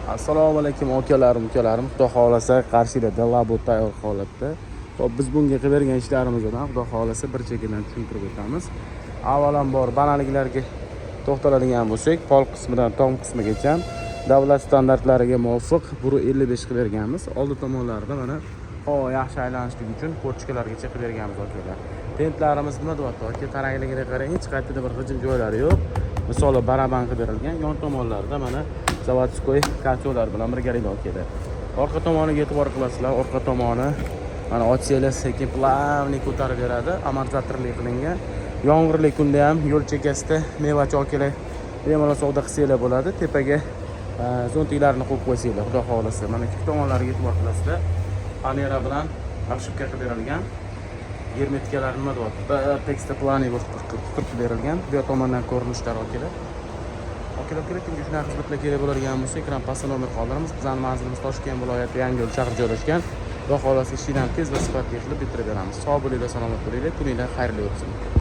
Assalomu alaykum ukalarim. Xudo xolasa Qarshida labot tayyor holatda. Xo'p, biz bunga qilib bergan ishlarimizdan Xudo xolasa bir chekkadan tushuntirib o'tamiz. Avvalambor banaliklarga to'xtaladigan bo'lsak, pol qismidan tom qismigacha davlat standartlariga muvofiq 1.55 qilib berganmiz. Oldi tomonlarida mana havo yaxshi aylanishlik uchun portchkalargacha qilib berganmiz akalar. Tentlarimiz nima deyapti? Aka tarangligiga qarang, hech qayerda bir g'ijim joylari yo'q. Misoli baraban qilib berilgan, yon tomonlarida mana zavodskoy kacholar bilan birgalikda keladi. Orqa tomoniga e'tibor qilasizlar. Orqa tomoni mana ochsanglar sekin plavniy ko'tarib beradi, amortizatorli qilingan. Yomg'irli kunda ham yo'l chekkasida mevachi okalar bemalol savdo qilsanglar bo'ladi. Tepaga zontiklarni qo'yib qo'ysanglar, xudo xolasa. Mana ikki tomonlariga e'tibor qilasizlar. Panera bilan ошибка qilib berilgan. Germetikalar nima deyapti? Tekstda planiy qilib berilgan. Bu tomondan ko'rinishlar okalar. Kimga shunaqa xizmatlar kerak bo'ladigan bo'lsa, ekran pastda nomer qoldiramiz. Bizning manzilimiz Toshkent viloyati Yangiyo'l shahri joylashgan. Xudo xolasa ishdan tez va sifatli qilib bitirib beramiz. Sog' bo'linglar, salomat bo'linglar. Kuninglar xayrli o'tsin.